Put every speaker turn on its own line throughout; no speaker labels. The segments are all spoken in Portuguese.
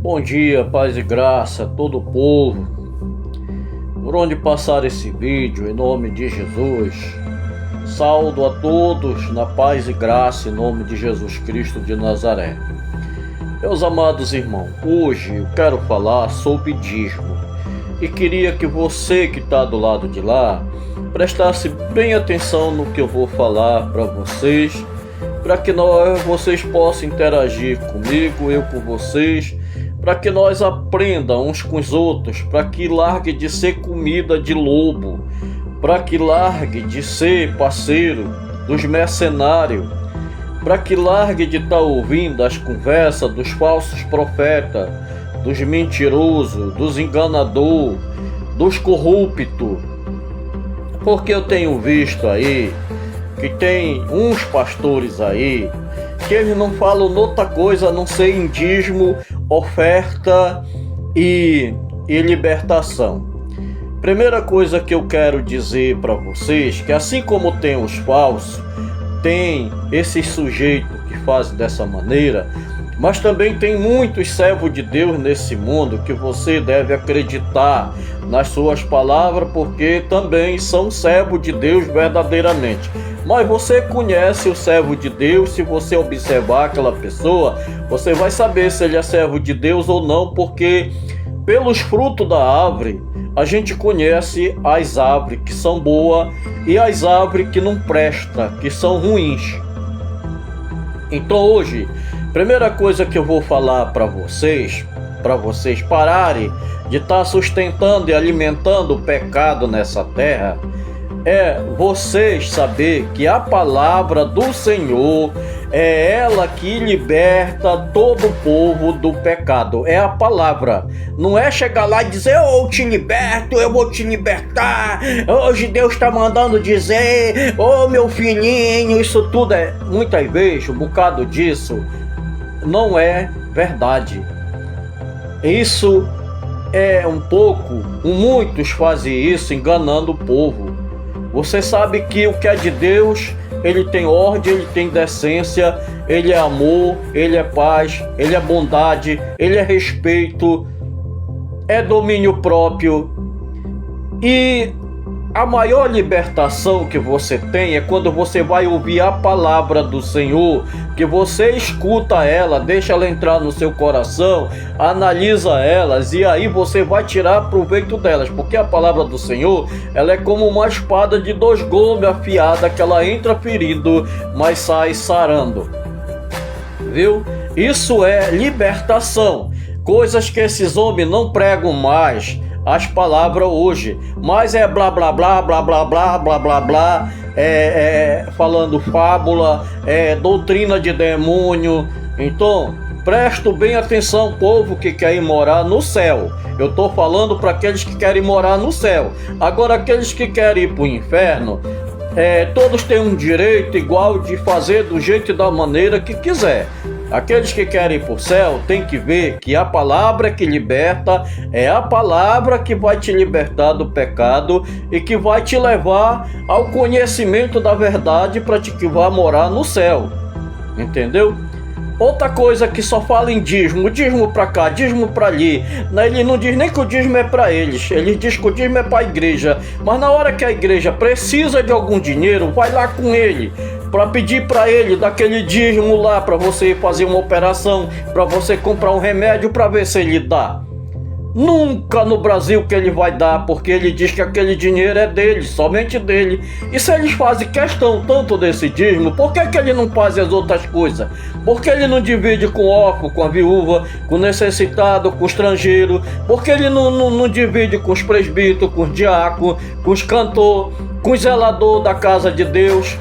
Bom dia, paz e graça a todo o povo. Por onde passar esse vídeo, em nome de Jesus, saúdo a todos na paz e graça em nome de Jesus Cristo de Nazaré. Meus amados irmãos, hoje eu quero falar sobre dízimo e queria que você que está do lado de lá prestasse bem atenção no que eu vou falar para vocês, para que vocês possam interagir comigo, eu com vocês, para que nós aprendamos uns com os outros, para que largue de ser comida de lobo, para que largue de ser parceiro dos mercenários, para que largue de estar ouvindo as conversas dos falsos profetas, dos mentirosos, dos enganadores, dos corruptos. Porque eu tenho visto aí que tem uns pastores aí que eles não falam outra coisa a não ser em dízimo, oferta e libertação. Primeira coisa que eu quero dizer para vocês, que assim como tem os falsos, tem esses sujeitos que fazem dessa maneira, mas também tem muitos servos de Deus nesse mundo que você deve acreditar nas suas palavras, porque também são servos de Deus verdadeiramente. Mas você conhece o servo de Deus, se você observar aquela pessoa, você vai saber se ele é servo de Deus ou não, porque pelos frutos da árvore a gente conhece as árvores que são boas e as árvores que não prestam, que são ruins. Então hoje, primeira coisa que eu vou falar para vocês pararem de estar sustentando e alimentando o pecado nessa terra, é vocês saber que a palavra do Senhor é ela que liberta todo o povo do pecado. É a palavra. Não é chegar lá e dizer, eu te liberto, eu vou te libertar. Hoje Deus está mandando dizer, meu filhinho, isso tudo é... Muitas vezes, um bocado disso não é verdade. Isso é muitos fazem isso enganando o povo. Você sabe que o que é de Deus, ele tem ordem, ele tem decência, ele é amor, ele é paz, ele é bondade, ele é respeito, é domínio próprio. E a maior libertação que você tem é quando você vai ouvir a palavra do Senhor, que você escuta ela, deixa ela entrar no seu coração, analisa elas e aí você vai tirar proveito delas, porque a palavra do Senhor, ela é como uma espada de 2 gumes afiada, que ela entra ferindo, mas sai sarando. Viu? Isso é libertação, coisas que esses homens não pregam mais as palavras hoje, mas é blá blá blá blá blá blá blá blá blá, falando fábula, doutrina de demônio. Então presta bem atenção, povo que quer ir morar no céu. Eu estou falando para aqueles que querem morar no céu. Agora aqueles que querem ir para o inferno, todos têm um direito igual de fazer do jeito e da maneira que quiser. Aqueles que querem ir para o céu têm que ver que a palavra que liberta é a palavra que vai te libertar do pecado e que vai te levar ao conhecimento da verdade para que vá morar no céu. Entendeu? Outra coisa que só fala em dízimo para cá, dízimo para ali. Ele não diz nem que o dízimo é para eles, ele diz que o dízimo é para a igreja. Mas na hora que a igreja precisa de algum dinheiro, vai lá com ele para pedir para ele daquele dízimo lá, para você fazer uma operação, para você comprar um remédio, para ver se ele dá. Nunca no Brasil que ele vai dar, porque ele diz que aquele dinheiro é dele, somente dele. E se eles fazem questão tanto desse dízimo, por que ele não faz as outras coisas? Por que ele não divide com o órfão, com a viúva, com o necessitado, com o estrangeiro? Por que ele não divide com os presbíteros, com os diáconos, com os cantores, com os zeladores da casa de Deus?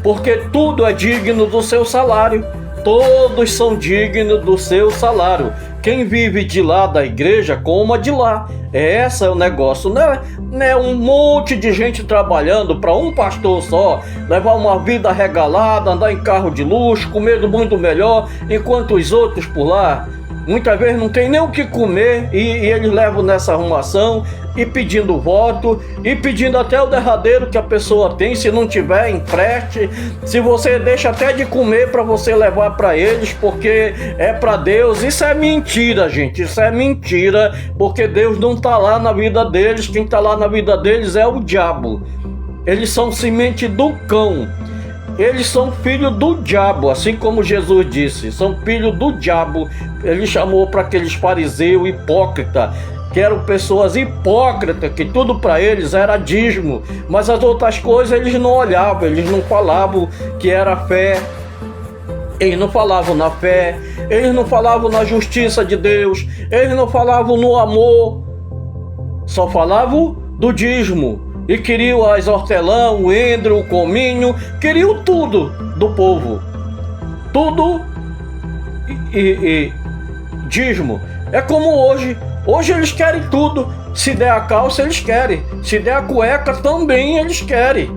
Porque tudo é digno do seu salário. Todos são dignos do seu salário. Quem vive de lá da igreja, coma de lá. Esse é o negócio. Não é um monte de gente trabalhando para um pastor só, levar uma vida regalada, andar em carro de luxo, comer muito melhor, enquanto os outros por lá muitas vezes não tem nem o que comer e eles levam nessa arrumação e pedindo voto e pedindo até o derradeiro que a pessoa tem, se não tiver, empreste. Se você deixa até de comer para você levar para eles, porque é para Deus. Isso é mentira, gente, isso é mentira, porque Deus não está lá na vida deles. Quem está lá na vida deles é o diabo. Eles são semente do cão. Eles são filhos do diabo, assim como Jesus disse, são filhos do diabo. Ele chamou para aqueles fariseus hipócritas, que eram pessoas hipócritas, que tudo para eles era dízimo, mas as outras coisas eles não olhavam, eles não falavam que era fé, eles não falavam na fé, eles não falavam na justiça de Deus, eles não falavam no amor, só falavam do dízimo. E queriam as hortelã, o endro, o cominho, queriam tudo do povo. Tudo e dízimo. É como hoje. Hoje eles querem tudo. Se der a calça, eles querem. Se der a cueca, também eles querem.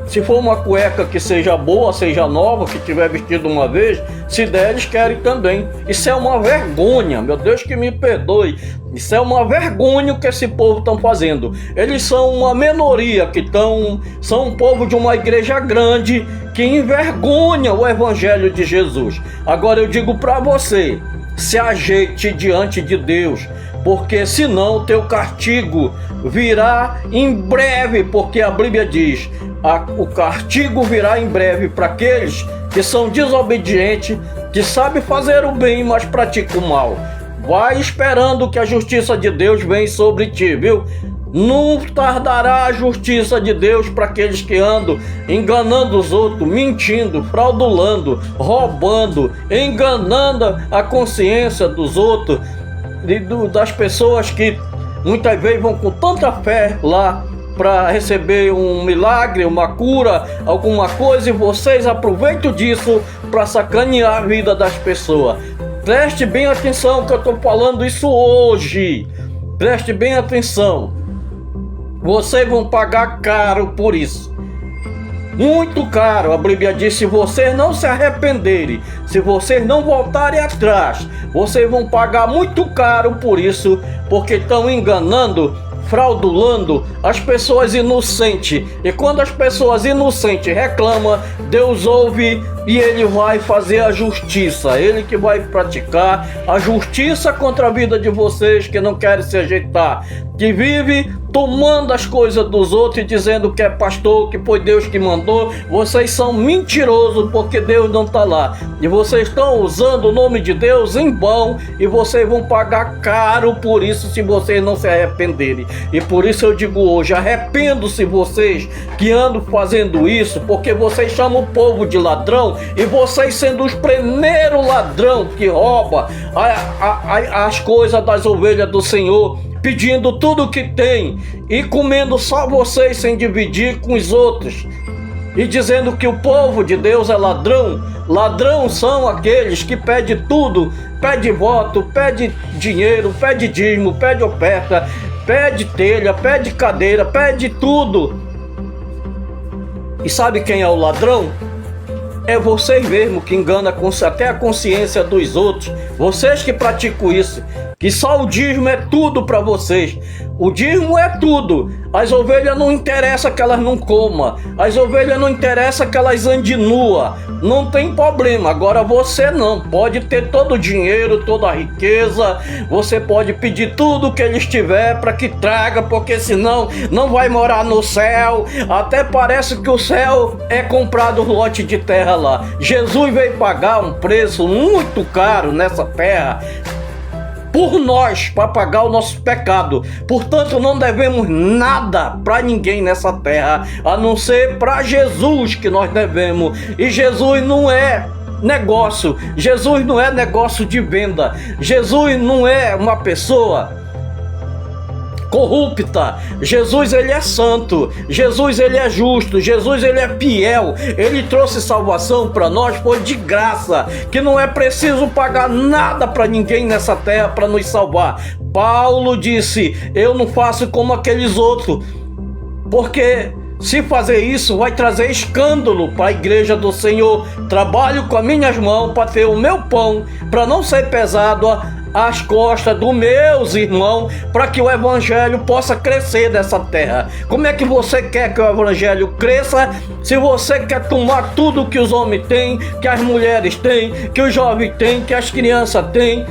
Se for uma cueca que seja boa, seja nova, que tiver vestido uma vez, se der, eles querem também. Isso é uma vergonha, meu Deus que me perdoe. Isso é uma vergonha que esse povo estão fazendo. Eles são uma minoria são um povo de uma igreja grande que envergonha o evangelho de Jesus. Agora eu digo para você, se ajeite diante de Deus, porque senão o teu castigo virá em breve, porque a Bíblia diz, o castigo virá em breve para aqueles que são desobedientes, que sabem fazer o bem, mas praticam o mal. Vai esperando que a justiça de Deus venha sobre ti, viu? Não tardará a justiça de Deus para aqueles que andam enganando os outros, mentindo, fraudulando, roubando, enganando a consciência dos outros, das pessoas que muitas vezes vão com tanta fé lá para receber um milagre, uma cura, alguma coisa, e vocês aproveitam disso para sacanear a vida das pessoas. Preste bem atenção que eu estou falando isso hoje. Preste bem atenção. Vocês vão pagar caro por isso. Muito caro. A Bíblia diz, se vocês não se arrependerem, se vocês não voltarem atrás, vocês vão pagar muito caro por isso, porque estão enganando, fraudulando as pessoas inocentes. E quando as pessoas inocentes reclamam, Deus ouve e Ele vai fazer a justiça. Ele que vai praticar a justiça contra a vida de vocês que não querem se ajeitar, que vive tomando as coisas dos outros e dizendo que é pastor, que foi Deus que mandou. Vocês são mentirosos, porque Deus não está lá. E vocês estão usando o nome de Deus em vão, e vocês vão pagar caro por isso se vocês não se arrependerem. E por isso eu digo hoje, arrependo-se vocês que andam fazendo isso, porque vocês chamam o povo de ladrão, e vocês sendo os primeiros ladrão que rouba as coisas das ovelhas do Senhor, pedindo tudo que tem e comendo só vocês sem dividir com os outros, e dizendo que o povo de Deus é ladrão. Ladrão são aqueles que pedem tudo, pede voto, pede dinheiro, pede dízimo, pede oferta, pede telha, pede cadeira, pede tudo. E sabe quem é o ladrão? É vocês mesmo que engana até a consciência dos outros. Vocês que praticam isso, que só o dízimo é tudo para vocês. O dízimo é tudo. As ovelhas não interessa que elas não comam. As ovelhas não interessa que elas andem nua. Não tem problema. Agora você não. Pode ter todo o dinheiro, toda a riqueza. Você pode pedir tudo que eles tiver para que traga, porque senão não vai morar no céu. Até parece que o céu é comprado um lote de terra lá. Jesus veio pagar um preço muito caro nessa terra por nós, para pagar o nosso pecado. Portanto, não devemos nada para ninguém nessa terra, a não ser para Jesus que nós devemos. E Jesus não é negócio. Jesus não é negócio de venda. Jesus não é uma pessoa corrupta. Jesus, ele é santo. Jesus, ele é justo. Jesus, ele é fiel. Ele trouxe salvação para nós, foi de graça, que não é preciso pagar nada para ninguém nessa terra para nos salvar. Paulo disse, eu não faço como aqueles outros, porque Se fazer isso, vai trazer escândalo para a igreja do Senhor. Trabalho com as minhas mãos para ter o meu pão, para não ser pesado às costas dos meus irmãos, para que o evangelho possa crescer nessa terra. Como é que você quer que o evangelho cresça se você quer tomar tudo que os homens têm, que as mulheres têm, que os jovens têm, que as crianças têm?